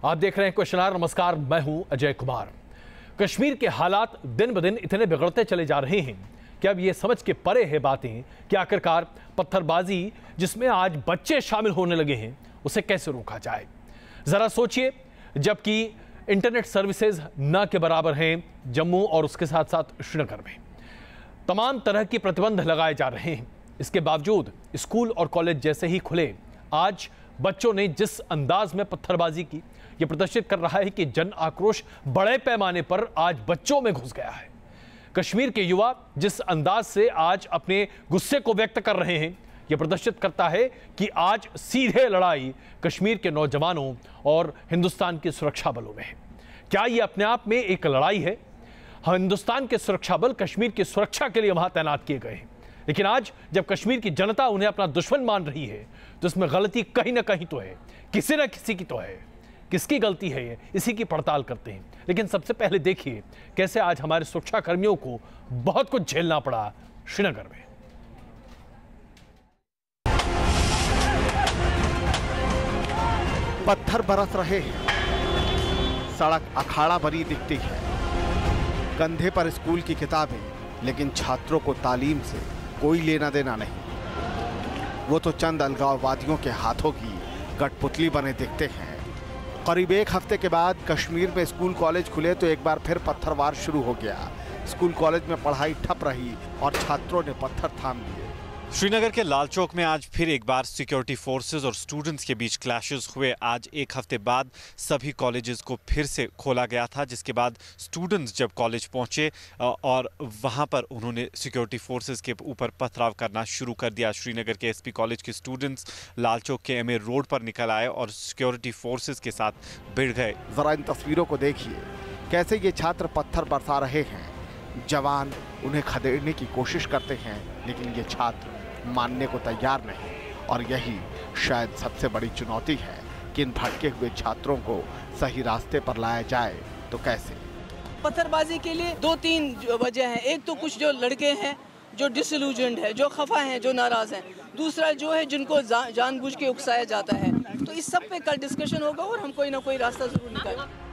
आप देख रहे हैं क्वेश्चन आवर। नमस्कार, मैं हूं अजय कुमार। कश्मीर के हालात दिन ब दिन इतने बिगड़ते चले जा रहे हैं कि अब ये समझ के परे है बातें कि आखिरकार पत्थरबाजी जिसमें आज बच्चे शामिल होने लगे हैं उसे कैसे रोका जाए। जरा सोचिए, जबकि इंटरनेट सर्विसेज न के बराबर हैं जम्मू और उसके साथ साथ श्रीनगर में, तमाम तरह के प्रतिबंध लगाए जा रहे हैं, इसके बावजूद स्कूल और कॉलेज जैसे ही खुले, आज बच्चों ने जिस अंदाज में पत्थरबाजी की, यह प्रदर्शित कर रहा है कि जन आक्रोश बड़े पैमाने पर आज बच्चों में घुस गया है। कश्मीर के युवा जिस अंदाज से आज अपने गुस्से को व्यक्त कर रहे हैं, यह प्रदर्शित करता है कि आज सीधे लड़ाई कश्मीर के नौजवानों और हिंदुस्तान के सुरक्षा बलों में है। क्या यह अपने आप में एक लड़ाई है? हिंदुस्तान के सुरक्षा बल कश्मीर की सुरक्षा के लिए वहां तैनात किए गए हैं, लेकिन आज जब कश्मीर की जनता उन्हें अपना दुश्मन मान रही है तो इसमें गलती कहीं ना कहीं तो है, किसी न किसी की तो है। किसकी गलती है ये, इसी की पड़ताल करते हैं। लेकिन सबसे पहले देखिए कैसे आज हमारे सुरक्षा कर्मियों को बहुत कुछ झेलना पड़ा श्रीनगर में। पत्थर बरस रहे हैं, सड़क अखाड़ा भरी दिखती है, कंधे पर स्कूल की किताबें, लेकिन छात्रों को तालीम से कोई लेना देना नहीं। वो तो चंद अलगाववादियों के हाथों की कठपुतली बने दिखते हैं। करीब एक हफ्ते के बाद कश्मीर में स्कूल कॉलेज खुले तो एक बार फिर पत्थरवार शुरू हो गया। स्कूल कॉलेज में पढ़ाई ठप रही और छात्रों ने पत्थर थाम लिए। श्रीनगर के लाल चौक में आज फिर एक बार सिक्योरिटी फोर्सेस और स्टूडेंट्स के बीच क्लैशेस हुए। आज एक हफ्ते बाद सभी कॉलेजेस को फिर से खोला गया था, जिसके बाद स्टूडेंट्स जब कॉलेज पहुंचे और वहां पर उन्होंने सिक्योरिटी फोर्सेस के ऊपर पथराव करना शुरू कर दिया। श्रीनगर के एसपी कॉलेज के स्टूडेंट्स लाल चौक के एमए रोड पर निकल आए और सिक्योरिटी फोर्सेस के साथ भिड़ गए। जरा इन तस्वीरों को देखिए, कैसे ये छात्र पत्थर बरसा रहे हैं। जवान उन्हें खदेड़ने की कोशिश करते हैं, लेकिन ये छात्र मानने को तैयार नहीं। और यही शायद सबसे बड़ी चुनौती है कि इन भटके हुए छात्रों को सही रास्ते पर लाया जाए तो कैसे। पत्थरबाजी के लिए दो तीन वजह हैं। एक तो कुछ जो लड़के हैं जो डिसइल्यूजन्ड है, जो खफा हैं, जो नाराज हैं। दूसरा जो है जिनको जानबूझ के उकसाया जाता है। तो इस सब पे कल डिस्कशन होगा और हम कोई ना कोई रास्ता जरूर निकालेंगे।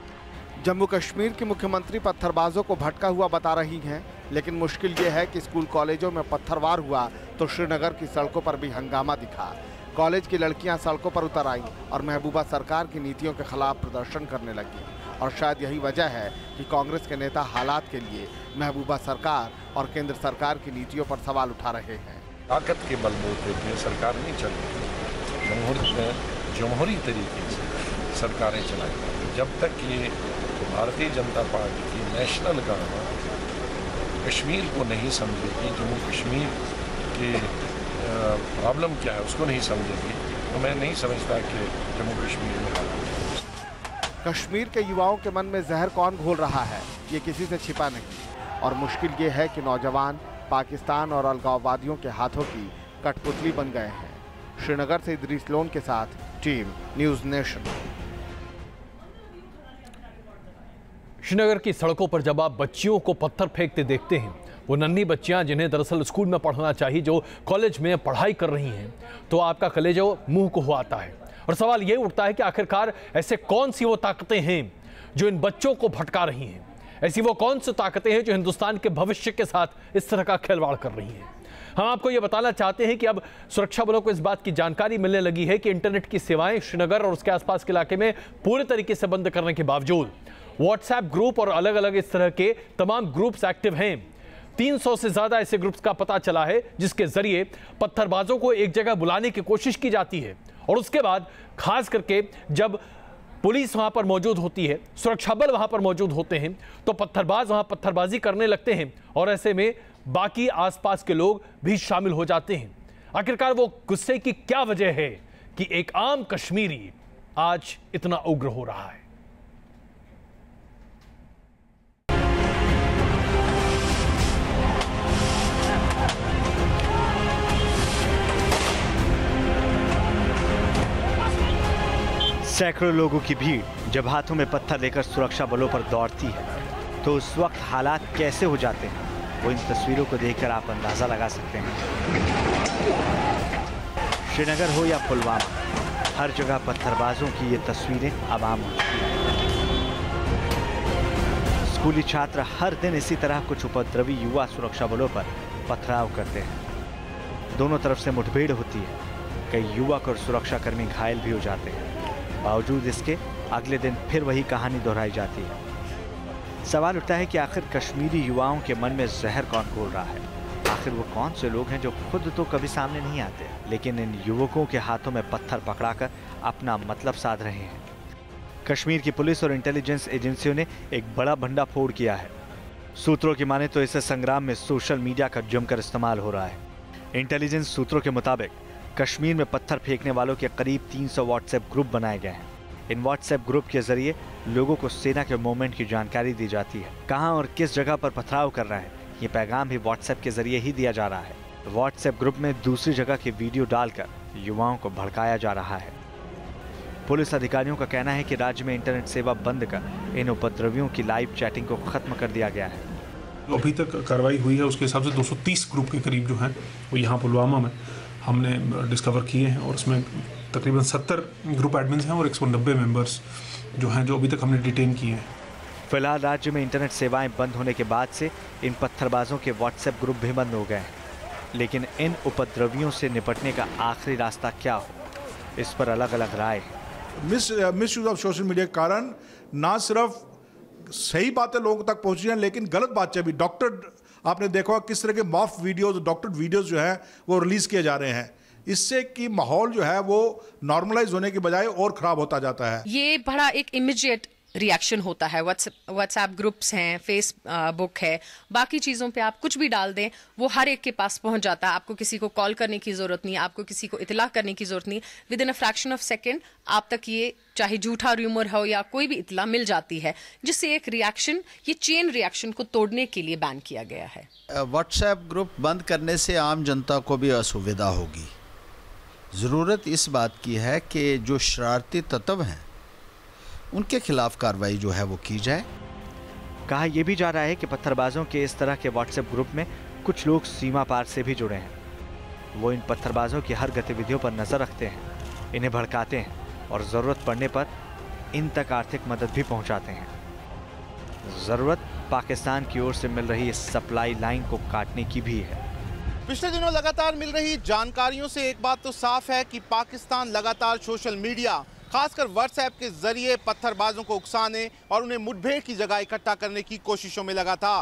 जम्मू कश्मीर की मुख्यमंत्री पत्थरबाजों को भटका हुआ बता रही हैं, लेकिन मुश्किल ये है कि स्कूल कॉलेजों में पत्थरवार हुआ तो श्रीनगर की सड़कों पर भी हंगामा दिखा। कॉलेज की लड़कियां सड़कों पर उतर आईं और महबूबा सरकार की नीतियों के खिलाफ प्रदर्शन करने लगी। और शायद यही वजह है कि कांग्रेस के नेता हालात के लिए महबूबा सरकार और केंद्र सरकार की नीतियों पर सवाल उठा रहे हैं। ताकत के बलबूते पे सरकार नहीं चल रही, जमहूरी तरीके से सरकारें चलाई। जब तक ये भारतीय जनता पार्टी की नेशनल गवर्नमेंट कश्मीर को नहीं समझेगी, जम्मू कश्मीर के प्रॉब्लम क्या है उसको नहीं समझेगी, तो मैं नहीं समझता कि जम्मू कश्मीर में हालात। कश्मीर के युवाओं के मन में जहर कौन घोल रहा है, ये किसी से छिपा नहीं। और मुश्किल ये है कि नौजवान पाकिस्तान और अलगाववादियों के हाथों की कठपुतली बन गए हैं। श्रीनगर से इदरीस लोन के साथ टीम न्यूज़ नेशन। श्रीनगर की सड़कों पर जब आप बच्चियों को पत्थर फेंकते देखते हैं, वो नन्ही बच्चियां जिन्हें दरअसल स्कूल में पढ़ना चाहिए, जो कॉलेज में पढ़ाई कर रही हैं, तो आपका कलेजा मुंह को हुआता है। और सवाल ये उठता है कि आखिरकार ऐसे कौन सी वो ताकतें हैं जो इन बच्चों को भटका रही हैं? ऐसी वो कौन सी ताकतें हैं जो हिंदुस्तान के भविष्य के साथ इस तरह का खिलवाड़ कर रही हैं? हम आपको ये बताना चाहते हैं कि अब सुरक्षा बलों को इस बात की जानकारी मिलने लगी है कि इंटरनेट की सेवाएं श्रीनगर और उसके आसपास के इलाके में पूरे तरीके से बंद करने के बावजूद व्हाट्सएप ग्रुप और अलग अलग इस तरह के तमाम ग्रुप्स एक्टिव हैं। 300 से ज्यादा ऐसे ग्रुप्स का पता चला है जिसके जरिए पत्थरबाजों को एक जगह बुलाने की कोशिश की जाती है और उसके बाद खास करके जब पुलिस वहां पर मौजूद होती है, सुरक्षा बल वहां पर मौजूद होते हैं, तो पत्थरबाज वहां पत्थरबाजी करने लगते हैं और ऐसे में बाकी आसपास के लोग भी शामिल हो जाते हैं। आखिरकार वो गुस्से की क्या वजह है कि एक आम कश्मीरी आज इतना उग्र हो रहा है? सैकड़ों लोगों की भीड़ जब हाथों में पत्थर लेकर सुरक्षा बलों पर दौड़ती है तो उस वक्त हालात कैसे हो जाते हैं, वो इन तस्वीरों को देखकर आप अंदाज़ा लगा सकते हैं। श्रीनगर हो या पुलवामा, हर जगह पत्थरबाजों की ये तस्वीरें अब आम हो चुकी हैं। स्कूली छात्र हर दिन इसी तरह कुछ उपद्रवी युवा सुरक्षा बलों पर पथराव करते हैं। दोनों तरफ से मुठभेड़ होती है। कई युवक और सुरक्षाकर्मी घायल भी हो जाते हैं। बावजूद इसके अगले दिन फिर वही कहानी दोहराई जाती है। सवाल उठता है कि आखिर कश्मीरी युवाओं के मन में जहर कौन घोल रहा है? आखिर वो कौन से लोग हैं जो खुद तो कभी सामने नहीं आते, लेकिन इन युवकों के हाथों में पत्थर पकड़ाकर अपना मतलब साध रहे हैं। कश्मीर की पुलिस और इंटेलिजेंस एजेंसियों ने एक बड़ा भंडाफोड़ किया है। सूत्रों की माने तो इस संग्राम में सोशल मीडिया का जमकर इस्तेमाल हो रहा है। इंटेलिजेंस सूत्रों के मुताबिक कश्मीर में पत्थर फेंकने वालों के करीब 300 व्हाट्सएप ग्रुप बनाए गए हैं। इन व्हाट्सएप ग्रुप के जरिए लोगों को सेना के मूवमेंट की जानकारी दी जाती है। कहां और किस जगह पर पथराव कर रहा है, ये पैगाम भी व्हाट्सएप के जरिए ही दिया जा रहा है। व्हाट्सएप ग्रुप में दूसरी जगह की वीडियो डालकर युवाओं को भड़काया जा रहा है। पुलिस अधिकारियों का कहना है कि राज्य में इंटरनेट सेवा बंद कर इन उपद्रवियों की लाइव चैटिंग को खत्म कर दिया गया है। जो अभी तक कार्रवाई हुई है उसके हिसाब से 230 ग्रुप के करीब जो हैं वो यहाँ पुलवामा में हमने डिस्कवर किए हैं, और उसमें तकरीबन 70 ग्रुप एडमिन्स हैं और 190 मेंबर्स जो हैं जो अभी तक हमने डिटेन किए हैं। फिलहाल राज्य में इंटरनेट सेवाएं बंद होने के बाद से इन पत्थरबाजों के व्हाट्सएप ग्रुप भी बंद हो गए हैं। लेकिन इन उपद्रवियों से निपटने का आखिरी रास्ता क्या हो, इस पर अलग अलग राय है। Miss use of social media के कारण ना सिर्फ सही बातें लोगों तक पहुंची हैं, लेकिन गलत बातें भी। डॉक्टर आपने देखा किस तरह के मॉफ वीडियोस, डॉक्टर वीडियोस जो हैं वो रिलीज किए जा रहे हैं। इससे कि माहौल जो है वो नॉर्मलाइज होने के बजाय और खराब होता जाता है। ये बड़ा एक इमीडिएट रिएक्शन होता है। व्हाट्सएप ग्रुप्स हैं, फेसबुक है, बाकी चीज़ों पे आप कुछ भी डाल दें वो हर एक के पास पहुंच जाता है। आपको किसी को कॉल करने की ज़रूरत नहीं, आपको किसी को इतला करने की ज़रूरत नहीं। With in a fraction of second आप तक ये चाहे झूठा रूमर हो या कोई भी इतला मिल जाती है, जिससे एक रिएक्शन, ये चेन रिएक्शन को तोड़ने के लिए बैन किया गया है। व्हाट्सएप ग्रुप बंद करने से आम जनता को भी असुविधा होगी। ज़रूरत इस बात की है कि जो शरारती तत्व हैं उनके खिलाफ कार्रवाई जो है वो की जाए। कहा यह भी जा रहा है कि पत्थरबाजों के इस तरह के व्हाट्सएप ग्रुप में कुछ लोग सीमा पार से भी जुड़े हैं। वो इन पत्थरबाजों की हर गतिविधियों पर नजर रखते हैं, इन्हें भड़काते हैं और ज़रूरत पड़ने पर इन तक आर्थिक मदद भी पहुंचाते हैं। ज़रूरत पाकिस्तान की ओर से मिल रही इस सप्लाई लाइन को काटने की भी है। पिछले दिनों लगातार मिल रही जानकारियों से एक बात तो साफ है कि पाकिस्तान लगातार सोशल मीडिया, खासकर व्हाट्सएप के जरिए पत्थरबाजों को उकसाने और उन्हें मुठभेड़ की जगह इकट्ठा करने की कोशिशों में लगा था।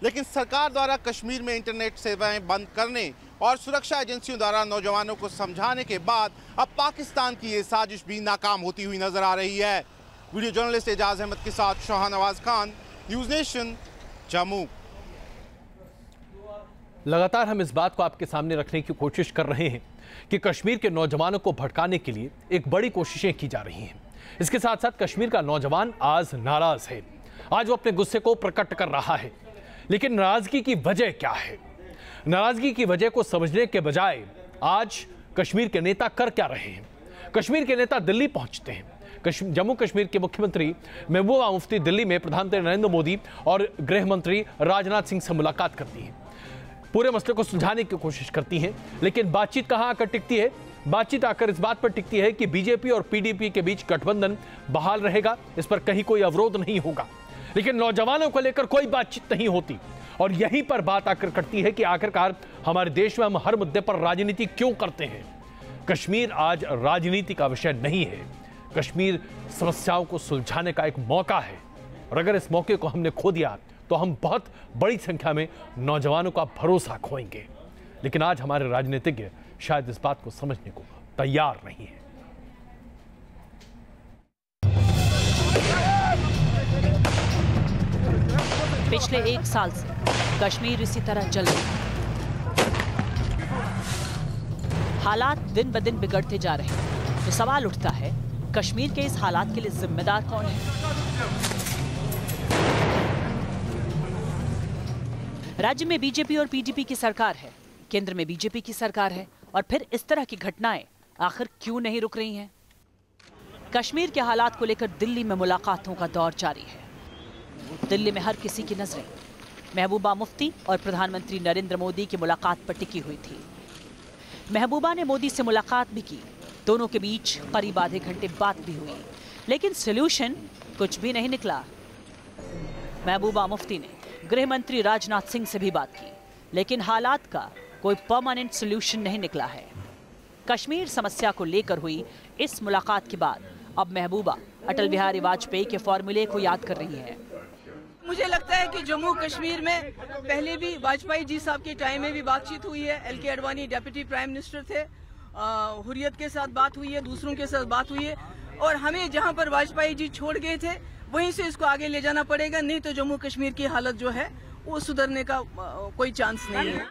लेकिन सरकार द्वारा कश्मीर में इंटरनेट सेवाएं बंद करने और सुरक्षा एजेंसियों द्वारा नौजवानों को समझाने के बाद अब पाकिस्तान की ये साजिश भी नाकाम होती हुई नजर आ रही है। वीडियो जर्नलिस्ट एजाज अहमद के साथ शाहनवाज खान, न्यूज़ नेशन, जम्मू। लगातार हम इस बात को आपके सामने रखने की कोशिश कर रहे हैं कि कश्मीर के नौजवानों को भड़काने के लिए एक बड़ी कोशिशें की जा रही हैं। इसके साथ साथ कश्मीर का नौजवान आज नाराज है, आज वो अपने गुस्से को प्रकट कर रहा है। लेकिन नाराजगी की वजह क्या है? नाराजगी की वजह को समझने के बजाय आज कश्मीर के नेता कर क्या रहे हैं? कश्मीर के नेता दिल्ली पहुंचते हैं। जम्मू कश्मीर के मुख्यमंत्री महबूबा मुफ्ती दिल्ली में प्रधानमंत्री नरेंद्र मोदी और गृह मंत्री राजनाथ सिंह से मुलाकात करती हैं, पूरे मसले को सुलझाने की कोशिश करती हैं। लेकिन बातचीत कहां आकर टिकती है? बातचीत आकर इस बात पर टिकती है कि बीजेपी और पीडीपी के बीच गठबंधन बहाल रहेगा, इस पर कहीं कोई अवरोध नहीं होगा। लेकिन नौजवानों को लेकर कोई बातचीत नहीं होती और यहीं पर बात आकर कटती है कि आखिरकार हमारे देश में हम हर मुद्दे पर राजनीति क्यों करते हैं। कश्मीर आज राजनीति का विषय नहीं है, कश्मीर समस्याओं को सुलझाने का एक मौका है। और अगर इस मौके को हमने खो दिया तो हम बहुत बड़ी संख्या में नौजवानों का भरोसा खोएंगे। लेकिन आज हमारे राजनीतिज्ञ शायद इस बात को समझने को तैयार नहीं है। पिछले 1 साल से कश्मीर इसी तरह जल रहा है। हालात दिन ब दिन बिगड़ते जा रहे हैं। तो सवाल उठता है, कश्मीर के इस हालात के लिए जिम्मेदार कौन है? राज्य में बीजेपी और पीडीपी की सरकार है, केंद्र में बीजेपी की सरकार है, और फिर इस तरह की घटनाएं आखिर क्यों नहीं रुक रही हैं? कश्मीर के हालात को लेकर दिल्ली में मुलाकातों का दौर जारी है। दिल्ली में हर किसी की नजरें महबूबा मुफ्ती और प्रधानमंत्री नरेंद्र मोदी की मुलाकात पर टिकी हुई थी। महबूबा ने मोदी से मुलाकात भी की दोनों के बीच करीब आधे घंटे बात भी हुई, लेकिन सॉल्यूशन कुछ भी नहीं निकला। महबूबा मुफ्ती ने गृह मंत्री राजनाथ सिंह से भी बात की, लेकिन हालात का कोई परमानेंट सॉल्यूशन नहीं निकला है। कश्मीर समस्या को लेकर हुई इस मुलाकात के बाद अब महबूबा अटल बिहारी वाजपेयी के फॉर्मूले को याद कर रही है। मुझे लगता है कि जम्मू कश्मीर में पहले भी वाजपेयी जी साहब के टाइम में भी बातचीत हुई है। एल के अडवाणी डेप्यूटी प्राइम मिनिस्टर थे, हुर्रियत के साथ बात हुई है, दूसरों के साथ बात हुई है, और हमें जहां पर वाजपेयी जी छोड़ गए थे वहीं से इसको आगे ले जाना पड़ेगा, नहीं तो जम्मू कश्मीर की हालत जो है वो सुधरने का कोई चांस नहीं है।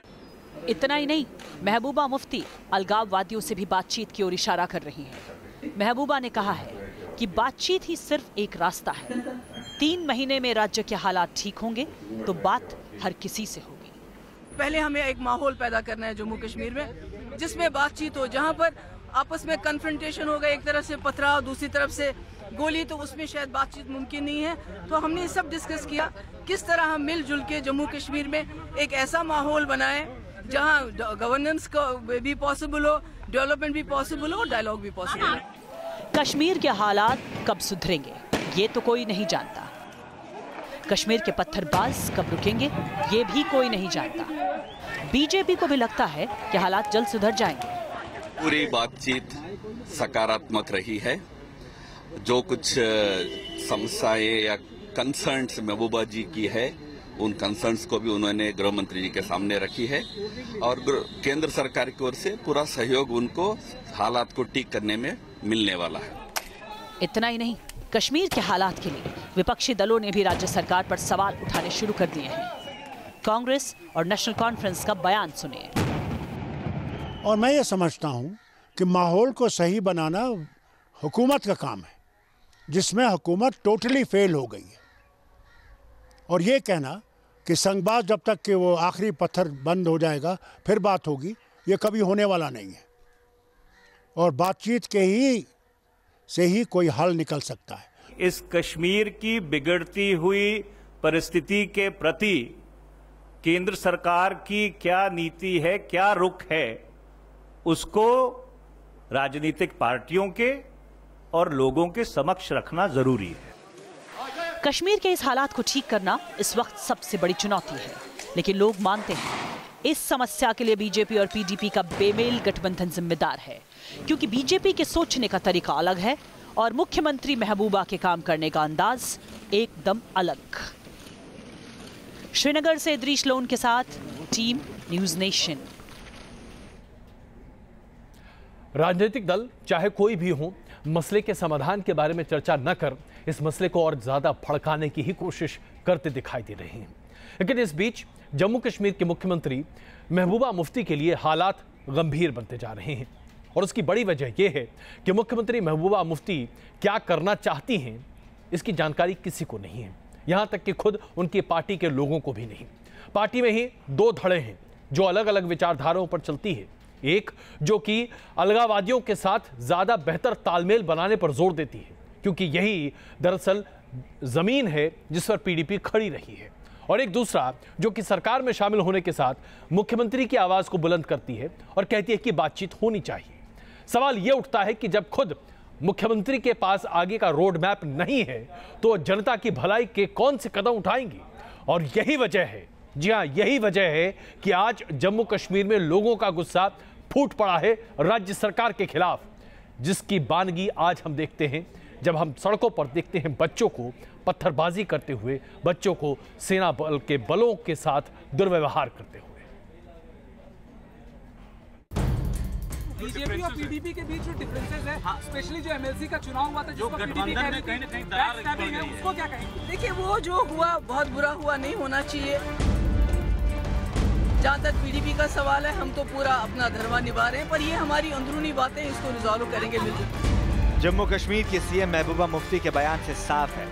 इतना ही नहीं, महबूबा मुफ्ती अलगाववादियों से भी बातचीत की ओर इशारा कर रही हैं। महबूबा ने कहा है कि बातचीत ही सिर्फ एक रास्ता है। 3 महीने में राज्य के हालात ठीक होंगे तो बात हर किसी से होगी। पहले हमें एक माहौल पैदा करना है जम्मू कश्मीर में, जिसमें बातचीत हो, जहां पर आपस में कन्फ्रंटेशन होगा, एक तरफ से पथराव, दूसरी तरफ से गोली, तो उसमें शायद बातचीत मुमकिन नहीं है। तो हमने सब डिस्कस किया किस तरह हम मिलजुल के जम्मू कश्मीर में एक ऐसा माहौल बनाएं जहां गवर्नेंस भी पॉसिबल हो, डेवलपमेंट भी पॉसिबल हो, डायलॉग भी पॉसिबल हो। कश्मीर के हालात कब सुधरेंगे ये तो कोई नहीं जानता। कश्मीर के पत्थरबाज कब रुकेंगे ये भी कोई नहीं जानता। बीजेपी को भी लगता है कि हालात जल्द सुधर जाएंगे। पूरी बातचीत सकारात्मक रही है। जो कुछ समस्याएं या कंसर्न्स महबूबा जी की है, उन कंसर्न्स को भी उन्होंने गृह मंत्री जी के सामने रखी है, और केंद्र सरकार की ओर से पूरा सहयोग उनको हालात को ठीक करने में मिलने वाला है। इतना ही नहीं, कश्मीर के हालात के लिए विपक्षी दलों ने भी राज्य सरकार पर सवाल उठाने शुरू कर दिए हैं। कांग्रेस और नेशनल कॉन्फ्रेंस का बयान सुनिए। और मैं ये समझता हूँ कि माहौल को सही बनाना हुकूमत का काम है, जिसमें हुकूमत टोटली फेल हो गई है। और ये कहना कि संघबाज जब तक कि वो आखिरी पत्थर बंद हो जाएगा फिर बात होगी, ये कभी होने वाला नहीं है। और बातचीत के ही से ही कोई हल निकल सकता है। इस कश्मीर की बिगड़ती हुई परिस्थिति के प्रति केंद्र सरकार की क्या नीति है, क्या रुख है, उसको राजनीतिक पार्टियों के और लोगों के समक्ष रखना जरूरी है। कश्मीर के इस हालात को ठीक करना इस वक्त सबसे बड़ी चुनौती है, लेकिन लोग मानते हैं इस समस्या के लिए बीजेपी और पीडीपी का बेमेल गठबंधन जिम्मेदार है, क्योंकि बीजेपी के सोचने का तरीका अलग है और मुख्यमंत्री महबूबा के काम करने का अंदाज एकदम अलग। श्रीनगर से इदरीश लोन के साथ टीम न्यूज़ नेशन। राजनीतिक दल चाहे कोई भी हो, मसले के समाधान के बारे में चर्चा न कर इस मसले को और ज्यादा भड़काने की ही कोशिश करते दिखाई दे रहे हैं। लेकिन इस बीच जम्मू कश्मीर के मुख्यमंत्री महबूबा मुफ्ती के लिए हालात गंभीर बनते जा रहे हैं, और उसकी बड़ी वजह यह है कि मुख्यमंत्री महबूबा मुफ्ती क्या करना चाहती हैं इसकी जानकारी किसी को नहीं है, यहां तक कि खुद उनकी पार्टी के लोगों को भी नहीं। पार्टी में ही 2 धड़े हैं जो अलग अलग विचारधाराओं पर चलती है। एक जो कि अलगाववादियों के साथ ज्यादा बेहतर तालमेल बनाने पर जोर देती है, क्योंकि यही दरअसल जमीन है जिस पर पीडीपी खड़ी रही है, और एक दूसरा जो कि सरकार में शामिल होने के साथ मुख्यमंत्री की आवाज को बुलंद करती है और कहती है कि बातचीत होनी चाहिए। सवाल यह उठता है कि जब खुद मुख्यमंत्री के पास आगे का रोड मैप नहीं है तो जनता की भलाई के कौन से कदम उठाएंगे। और यही वजह है, जी हां, यही वजह है कि आज जम्मू कश्मीर में लोगों का गुस्सा फूट पड़ा है राज्य सरकार के खिलाफ, जिसकी बानगी आज हम देखते हैं जब हम सड़कों पर देखते हैं बच्चों को पत्थरबाजी करते हुए, बच्चों को सेना बल के बलों के साथ दुर्व्यवहार करते हुए। बीजेपी और पीडीपी के बीच जो डिफरेंसेस है, स्पेशली जो एमएलसी का चुनाव हुआ था, जो गठबंधन में कहीं न कहीं दरार है, उसको क्या कहेंगे? देखिए, वो जो हुआ बहुत बुरा हुआ, नहीं होना चाहिए। जहाँ तक पीडीपी का सवाल है, हम तो पूरा अपना धर्म निभा रहे हैं, पर ये हमारी अंदरूनी बातें, इसको रिजॉल्व करेंगे मिलकर। जम्मू कश्मीर की सीएम महबूबा मुफ्ती के बयान से साफ है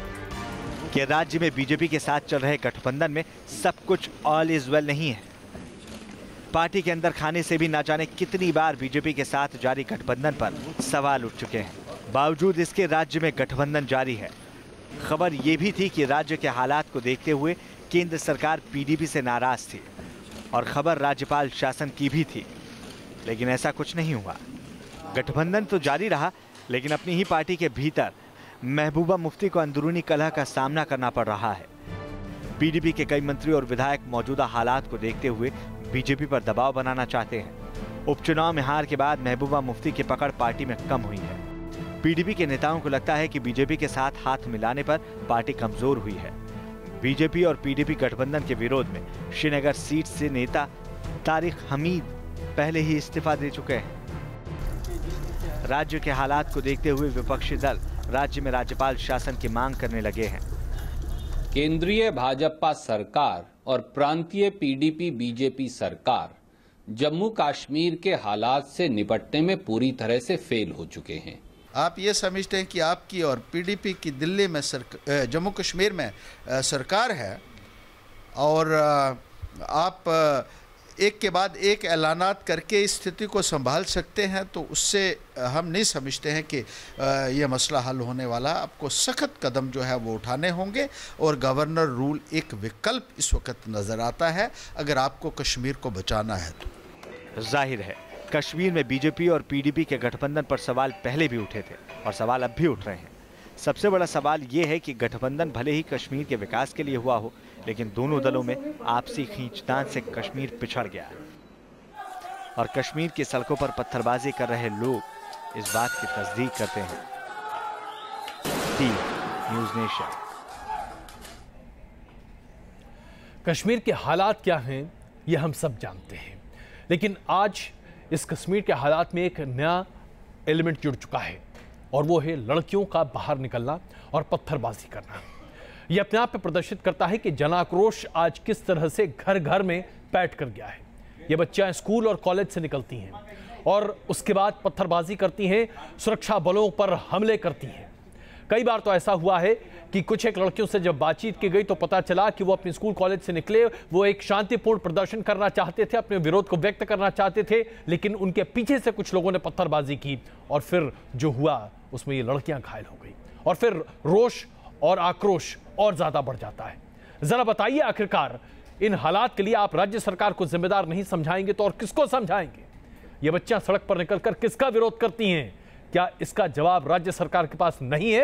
कि राज्य में बीजेपी के साथ चल रहे गठबंधन में सब कुछ ऑल इज वेल नहीं है। पार्टी के अंदर खाने से भी ना जाने कितनी बार बीजेपी के साथ जारी गठबंधन पर सवाल उठ चुके हैं। बावजूद इसके राज्य में गठबंधन जारी है। खबर ये भी थी कि राज्य के हालात को देखते हुए केंद्र सरकार पीडीपी से नाराज थी, और खबर राज्यपाल शासन की भी थी, लेकिन ऐसा कुछ नहीं हुआ। गठबंधन तो जारी रहा, लेकिन अपनी ही पार्टी के भीतर महबूबा मुफ्ती को अंदरूनी कलह का सामना करना पड़ रहा है। पीडीपी के कई मंत्री और विधायक मौजूदा हालात को देखते हुए बीजेपी पर दबाव बनाना चाहते हैं। उपचुनाव में हार के बाद महबूबा मुफ्ती की पकड़ पार्टी में कम हुई है। पीडीपी के नेताओं को लगता है कि बीजेपी के साथ हाथ मिलाने पर पार्टी कमजोर हुई है। बीजेपी और पीडीपी गठबंधन के विरोध में श्रीनगर सीट से नेता तारिक हमीद पहले ही इस्तीफा दे चुके हैं। राज्य के हालात को देखते हुए विपक्षी दल राज्य में राज्यपाल शासन की मांग करने लगे हैं। केंद्रीय भाजपा सरकार और प्रांतीय पीडीपी बीजेपी सरकार जम्मू कश्मीर के हालात से निपटने में पूरी तरह से फेल हो चुके हैं। आप ये समझते हैं कि आपकी और पीडीपी की दिल्ली में जम्मू कश्मीर में सरकार है और आप एक के बाद एक ऐलानात करके इस स्थिति को संभाल सकते हैं, तो उससे हम नहीं समझते हैं कि यह मसला हल होने वाला। आपको सख्त कदम जो है वो उठाने होंगे और गवर्नर रूल एक विकल्प इस वक्त नज़र आता है अगर आपको कश्मीर को बचाना है तो। जाहिर है कश्मीर में बीजेपी और पीडीपी के गठबंधन पर सवाल पहले भी उठे थे और सवाल अब भी उठ रहे हैं। सबसे बड़ा सवाल ये है कि गठबंधन भले ही कश्मीर के विकास के लिए हुआ हो, लेकिन दोनों दलों में आपसी खींचतान से कश्मीर पिछड़ गया है और कश्मीर की सड़कों पर पत्थरबाजी कर रहे लोग इस बात की तस्दीक करते हैं। News nation. कश्मीर के हालात क्या हैं ये हम सब जानते हैं, लेकिन आज इस कश्मीर के हालात में एक नया एलिमेंट जुड़ चुका है और वो है लड़कियों का बाहर निकलना और पत्थरबाजी करना। ये अपने आप में प्रदर्शित करता है कि जनाक्रोश आज किस तरह से घर घर में बैठ कर गया है। ये बच्चियां स्कूल और कॉलेज से निकलती हैं और उसके बाद पत्थरबाजी करती हैं, सुरक्षा बलों पर हमले करती हैं। कई बार तो ऐसा हुआ है कि कुछ एक लड़कियों से जब बातचीत की गई तो पता चला कि वो अपने स्कूल कॉलेज से निकले, वो एक शांतिपूर्ण प्रदर्शन करना चाहते थे, अपने विरोध को व्यक्त करना चाहते थे, लेकिन उनके पीछे से कुछ लोगों ने पत्थरबाजी की और फिर जो हुआ उसमें ये लड़कियां घायल हो गई और फिर रोष और आक्रोश और ज्यादा बढ़ जाता है। जरा बताइए, आखिरकार इन हालात के लिए आप राज्य सरकार को जिम्मेदार नहीं समझाएंगे तो और किसको समझाएंगे? ये बच्चियां सड़क पर निकलकर किसका विरोध करती हैं? क्या इसका जवाब राज्य सरकार के पास नहीं है?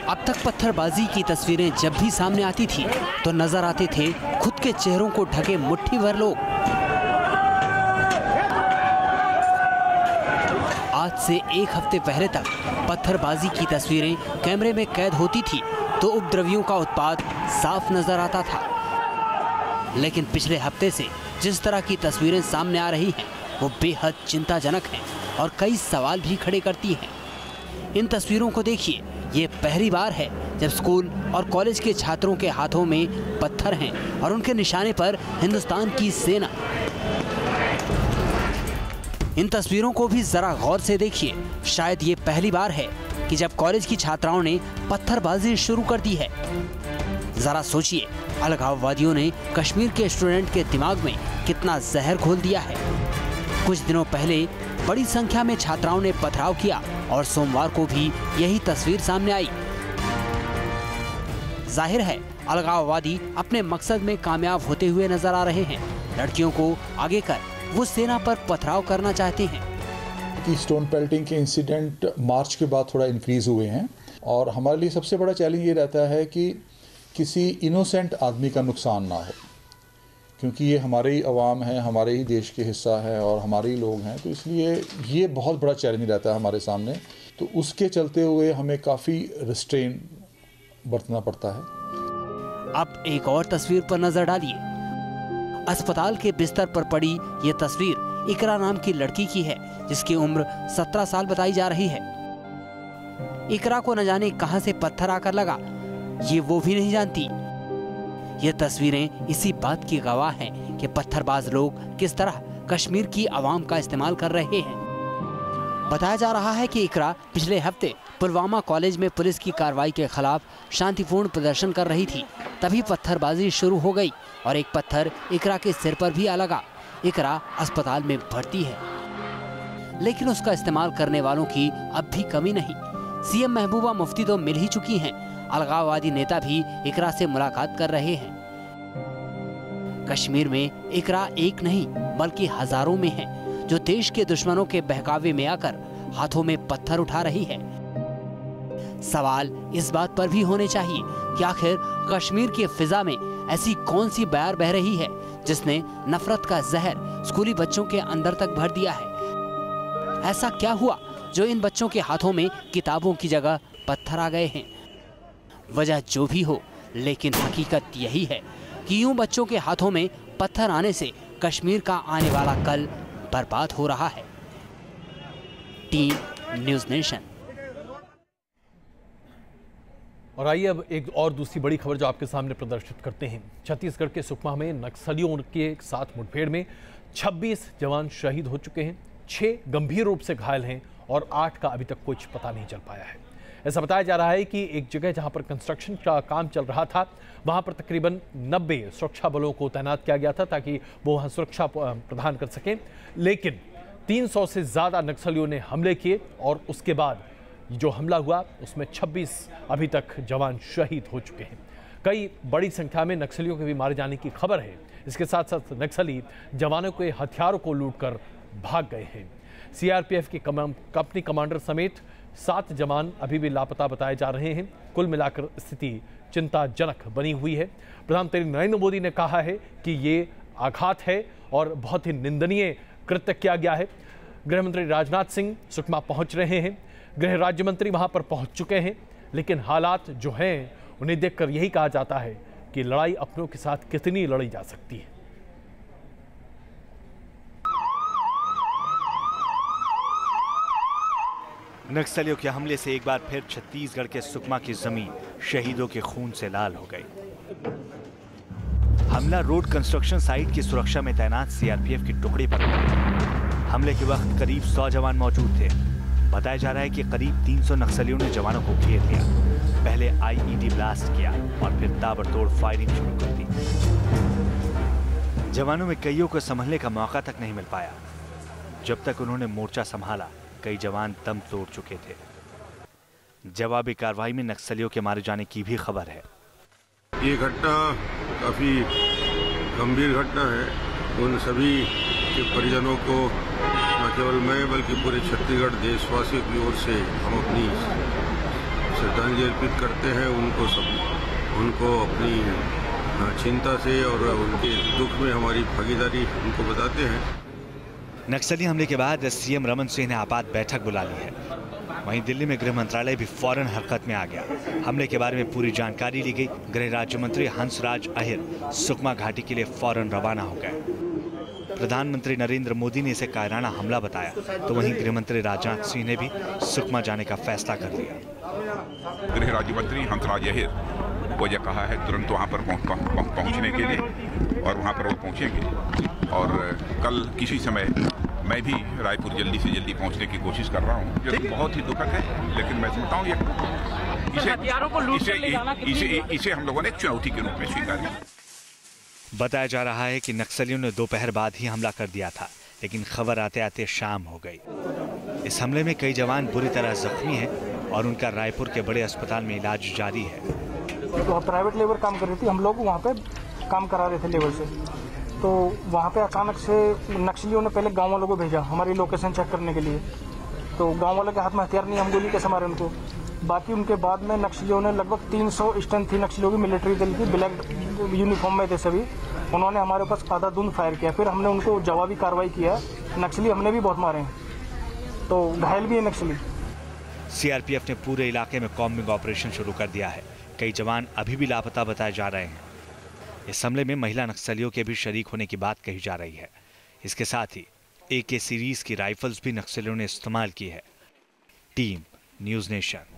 अब तक पत्थरबाजी की तस्वीरें जब भी सामने आती थी तो नजर आते थे खुद के चेहरों को ढके मुट्ठी भर लोग। आज से एक हफ्ते पहले तक पत्थरबाजी की तस्वीरें कैमरे में कैद होती थी तो उपद्रवियों का उत्पात साफ नजर आता था, लेकिन पिछले हफ्ते से जिस तरह की तस्वीरें सामने आ रही हैं वो बेहद चिंताजनक हैं और कई सवाल भी खड़े करती हैं। इन तस्वीरों को देखिए, ये पहली बार है जब स्कूल और कॉलेज के छात्रों के हाथों में पत्थर हैं और उनके निशाने पर हिंदुस्तान की सेना। इन तस्वीरों को भी जरा गौर से देखिए, शायद ये पहली बार है कि जब कॉलेज की छात्राओं ने पत्थरबाजी शुरू कर दी है। जरा सोचिए, अलगाववादियों ने कश्मीर के स्टूडेंट के दिमाग में कितना जहर घोल दिया है। कुछ दिनों पहले बड़ी संख्या में छात्राओं ने पथराव किया और सोमवार को भी यही तस्वीर सामने आई। जाहिर है अलगाववादी अपने मकसद में कामयाब होते हुए नजर आ रहे हैं। लड़कियों को आगे कर वो सेना पर पथराव करना चाहते हैं। कि स्टोन पेल्टिंग के इंसिडेंट मार्च के बाद थोड़ा इंक्रीज हुए हैं और हमारे लिए सबसे बड़ा चैलेंज ये रहता है कि किसी इनोसेंट आदमी का नुकसान ना हो, क्योंकि ये हमारे ही अवाम है, हमारे ही देश के हिस्सा है और हमारे ही लोग हैं, तो इसलिए ये बहुत बड़ा चैलेंज रहता है हमारे सामने। तो उसके चलते हुए हमें काफ़ी रिस्ट्रेन बरतना पड़ता है। अब एक और तस्वीर पर नजर डालिए। अस्पताल के बिस्तर पर पड़ी ये तस्वीर इकरा नाम की लड़की की है जिसकी उम्र 17 साल बताई जा रही है। इकरा को न जाने कहां से पत्थर आकर लगा, ये वो भी नहीं जानती। ये तस्वीरें इसी बात की गवाह हैं कि पत्थरबाज लोग किस तरह कश्मीर की आवाम का इस्तेमाल कर रहे हैं। बताया जा रहा है कि इकरा पिछले हफ्ते पुलवामा कॉलेज में पुलिस की कार्रवाई के खिलाफ शांतिपूर्ण प्रदर्शन कर रही थी, तभी पत्थरबाजी शुरू हो गई और एक पत्थर इकरा के सिर पर भी आ लगा। इकरा अस्पताल में भर्ती है, लेकिन उसका इस्तेमाल करने वालों की अब भी कमी नहीं। सीएम महबूबा मुफ्ती तो मिल ही चुकी हैं, अलगाववादी नेता भी इकरा से मुलाकात कर रहे हैं। कश्मीर में इकरा एक नहीं बल्कि हजारों में है जो देश के दुश्मनों के बहकावे में आकर हाथों में पत्थर उठा रही है। सवाल इस बात पर भी होने चाहिए कि आखिर कश्मीर की फिजा में ऐसी कौन सी बयार बह रही है जिसने नफरत का जहर स्कूली बच्चों के अंदर तक भर दिया है। ऐसा क्या हुआ जो इन बच्चों के हाथों में किताबों की जगह पत्थर आ गए हैं। वजह जो भी हो, लेकिन हकीकत यही है कि यूं बच्चों के हाथों में पत्थर आने से कश्मीर का आने वाला कल बर्बाद हो रहा है। Team news nation. और आइए अब एक और दूसरी बड़ी खबर जो आपके सामने प्रदर्शित करते हैं। छत्तीसगढ़ के सुकमा में नक्सलियों के साथ मुठभेड़ में 26 जवान शहीद हो चुके हैं, 6 गंभीर रूप से घायल हैं और 8 का अभी तक कुछ पता नहीं चल पाया है। ऐसा बताया जा रहा है कि एक जगह जहां पर कंस्ट्रक्शन का काम चल रहा था वहां पर तकरीबन 90 सुरक्षा बलों को तैनात किया गया था ताकि वो वहां सुरक्षा प्रदान कर सकें, लेकिन 300 से ज़्यादा नक्सलियों ने हमले किए और उसके बाद जो हमला हुआ उसमें 26 अभी तक जवान शहीद हो चुके हैं। कई बड़ी संख्या में नक्सलियों के भी मारे जाने की खबर है। इसके साथ साथ नक्सली जवानों के हथियारों को लूटकर भाग गए हैं। सीआरपीएफ की कंपनी कमांडर समेत 7 जवान अभी भी लापता बताए जा रहे हैं। कुल मिलाकर स्थिति चिंताजनक बनी हुई है। प्रधानमंत्री नरेंद्र मोदी ने कहा है कि ये आघात है और बहुत ही निंदनीय कृत्य किया गया है। गृहमंत्री राजनाथ सिंह सुकमा पहुंच रहे हैं, गृह राज्य मंत्री वहां पर पहुंच चुके हैं, लेकिन हालात जो हैं उन्हें देखकर यही कहा जाता है कि लड़ाई अपनों के साथ कितनी लड़ी जा सकती है। नक्सलियों के हमले से एक बार फिर छत्तीसगढ़ के सुकमा की जमीन शहीदों के खून से लाल हो गई। हमला रोड कंस्ट्रक्शन साइट की सुरक्षा में तैनात सीआरपीएफ की टुकड़ी पर हुआ। हमले के वक्त करीब 100 जवान मौजूद थे। बताया जा रहा है कि करीब 300 नक्सलियों ने जवानों को घेर लिया, पहले आईईडी ब्लास्ट किया और फिर ताबड़तोड़ फायरिंग शुरू कर दी। जवानों में कईयों को संभलने का मौका तक नहीं मिल पाया। जब तक उन्होंने मोर्चा संभाला कई जवान दम तोड़ चुके थे। जवाबी कार्रवाई में नक्सलियों के मारे जाने की भी खबर है। ये घटना काफी गंभीर घटना है। उन सभी के परिजनों को न केवल मैं बल्कि पूरे छत्तीसगढ़ देशवासियों की ओर से हम अपनी श्रद्धांजलि अर्पित करते हैं। उनको अपनी चिंता से और उनके दुख में हमारी भागीदारी उनको बताते हैं। नक्सली हमले के बाद सीएम रमन सिंह ने आपात बैठक बुला ली है। वहीं दिल्ली में गृह मंत्रालय भी फौरन हरकत में आ गया। हमले के बारे में पूरी जानकारी ली गई। गृह राज्य मंत्री हंसराज अहिर सुकमा घाटी के लिए फौरन रवाना हो गए। प्रधानमंत्री नरेंद्र मोदी ने इसे कायराना हमला बताया, तो वहीं गृह मंत्री राजनाथ सिंह ने भी सुकमा जाने का फैसला कर लिया। गृह राज्य मंत्री हंसराज अहिर वो ये कहा है तुरंत वहाँ पर पहुँचने के लिए, और वहाँ पर वो पहुँचेंगे। और कल किसी समय मैं भी रायपुर जल्दी से जल्दी पहुँचने की कोशिश कर रहा हूँ, जो बहुत ही दुखद है, लेकिन मैं समझता हूँ इसे हम लोगों ने एक चुनौती के रूप में स्वीकार किया। बताया जा रहा है कि नक्सलियों ने दोपहर बाद ही हमला कर दिया था, लेकिन खबर आते आते शाम हो गई। इस हमले में कई जवान बुरी तरह जख्मी हैं और उनका रायपुर के बड़े अस्पताल में इलाज जारी है। तो प्राइवेट लेबर काम कर रही थी, हम लोग वहाँ पे काम करा रहे थे लेबर से, तो वहाँ पे अचानक से नक्सलियों ने पहले गांव वालों को भेजा हमारी लोकेशन चेक करने के लिए। तो गांव वालों के हाथ में हथियार नहीं, हम गोली कैसे मारे उनको। बाकी उनके बाद में नक्सलियों ने लगभग 300 स्ट्रेंथ थी नक्सलियों की, मिलिट्री दल की, ब्लैक यूनिफॉर्म में थे सभी। उन्होंने हमारे ऊपर आधाधुंध फायर किया, फिर हमने उनको जवाबी कार्रवाई किया। नक्सली हमने भी बहुत मारे हैं, तो घायल भी है नक्सली। सीआरपीएफ ने पूरे इलाके में कॉम्बिंग ऑपरेशन शुरू कर दिया है। कई जवान अभी भी लापता बताए जा रहे हैं। इस हमले में महिला नक्सलियों के भी शरीक होने की बात कही जा रही है। इसके साथ ही AK सीरीज की राइफल्स भी नक्सलियों ने इस्तेमाल की है। Team news nation.